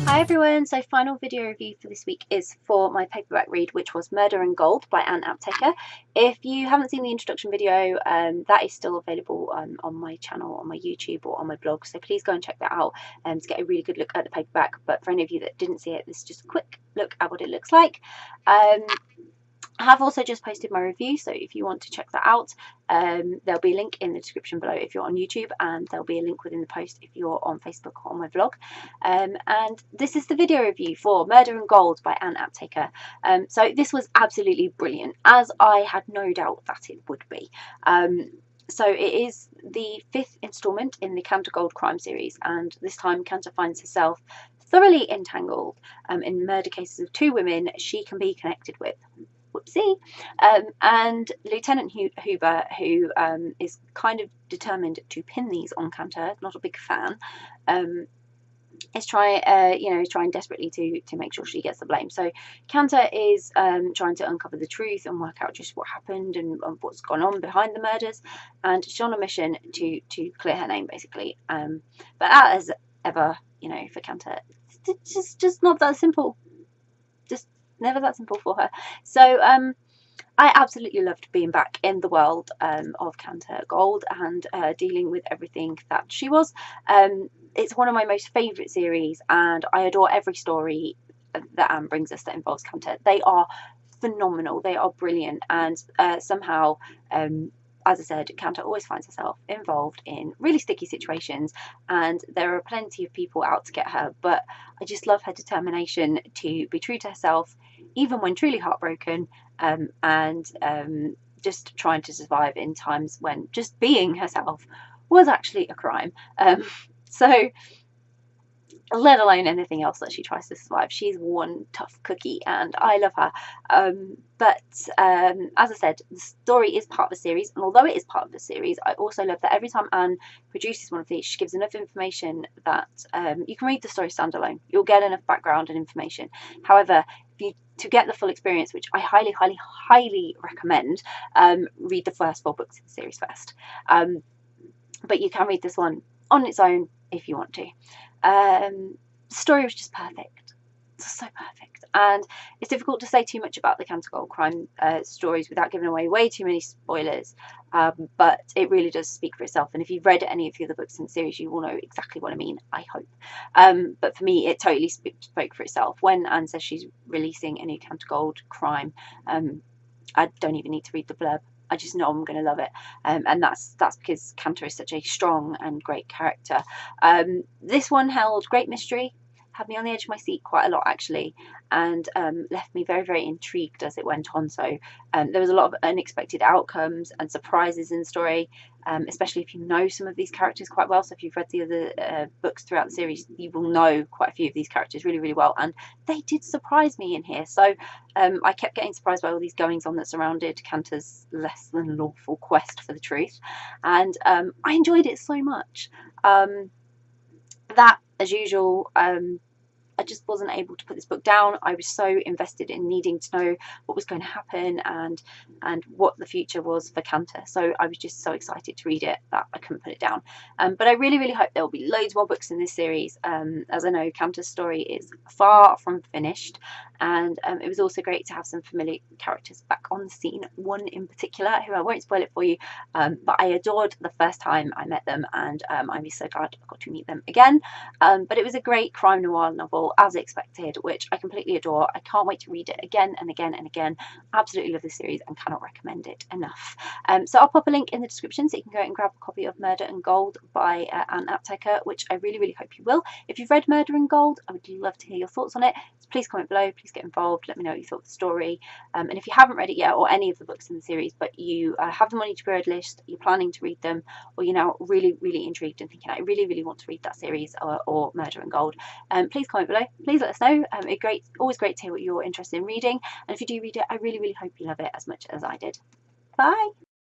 Hi everyone, so final video review for this week is for my paperback read, which was Murder and Gold by Aptaker. If you haven't seen the introduction video, that is still available on my channel, on my YouTube or on my blog, so please go and check that out to get a really good look at the paperback. But for any of you that didn't see it, this is just a quick look at what it looks like. I have also just posted my review, so if you want to check that out, there'll be a link in the description below if you're on YouTube, and there'll be a link within the post if you're on Facebook or on my vlog. And this is the video review for Murder and Gold by Aptaker. So this was absolutely brilliant, as I had no doubt that it would be. So it is the 5th instalment in the Canter Gold crime series, and this time Canter finds herself thoroughly entangled in murder cases of 2 women she can be connected with. Whoopsie. And Lieutenant Huber, who is kind of determined to pin these on Canter, not a big fan, is trying desperately to make sure she gets the blame. So Canter is trying to uncover the truth and work out just what happened and what's gone on behind the murders, and she's on a mission to clear her name, basically. But as ever, for Canter, it's just not that simple. Just never that simple for her. So I absolutely loved being back in the world of Canter Gold and dealing with everything that she was. It's one of my most favourite series, and I adore every story that Anne brings us that involves Canter. They are phenomenal, they are brilliant, and somehow, as I said, Canter always finds herself involved in really sticky situations, and there are plenty of people out to get her, but I just love her determination to be true to herself, even when truly heartbroken, and just trying to survive in times when just being herself was actually a crime. So let alone anything else that she tries to survive. She's one tough cookie, and I love her. But as I said, the story is part of the series, and although it is part of the series, I also love that every time Anne produces one of these, she gives enough information that you can read the story standalone. You'll get enough background and information. However, to get the full experience, which I highly, highly, highly recommend, read the first 4 books of the series first. But you can read this one on its own if you want to. The story was just perfect, so perfect, and it's difficult to say too much about the Canter Gold crime stories without giving away way too many spoilers, but it really does speak for itself, and if you've read any of the other books in the series, you will know exactly what I mean, I hope. But for me, it totally spoke for itself. When Anne says she's releasing a new Canter Gold crime, I don't even need to read the blurb. I just know I'm going to love it, and that's because Canter is such a strong and great character. This one held great mystery, had me on the edge of my seat quite a lot actually, and left me very, very intrigued as it went on. So there was a lot of unexpected outcomes and surprises in the story, especially if you know some of these characters quite well. So if you've read the other books throughout the series, you will know quite a few of these characters really, really well, and they did surprise me in here. So I kept getting surprised by all these goings on that surrounded Canter's less than lawful quest for the truth, and I enjoyed it so much. That, as usual, I just wasn't able to put this book down. I was so invested in needing to know what was going to happen and what the future was for Canter. So I was just so excited to read it that I couldn't put it down. But I really, really hope there will be loads more books in this series. As I know, Canter's story is far from finished, and it was also great to have some familiar characters back on the scene. One in particular, who I won't spoil it for you, but I adored the first time I met them, and I'm so glad I got to meet them again. But it was a great crime noir novel, as expected, which I completely adore. I can't wait to read it again and again and again. Absolutely love this series and cannot recommend it enough. So I'll pop a link in the description so you can go and grab a copy of Murder and Gold by Aptaker, which I really, really hope you will. If you've read Murder and Gold, I would love to hear your thoughts on it. So please comment below, please get involved, let me know what you thought of the story. And if you haven't read it yet, or any of the books in the series, but you have them on your to-be-read list, you're planning to read them, or you're now really, really intrigued and thinking, I really, really want to read that series or Murder and Gold, please comment below. Please let us know. Always great to hear what you're interested in reading, and if you do read it, I really, really hope you love it as much as I did. Bye.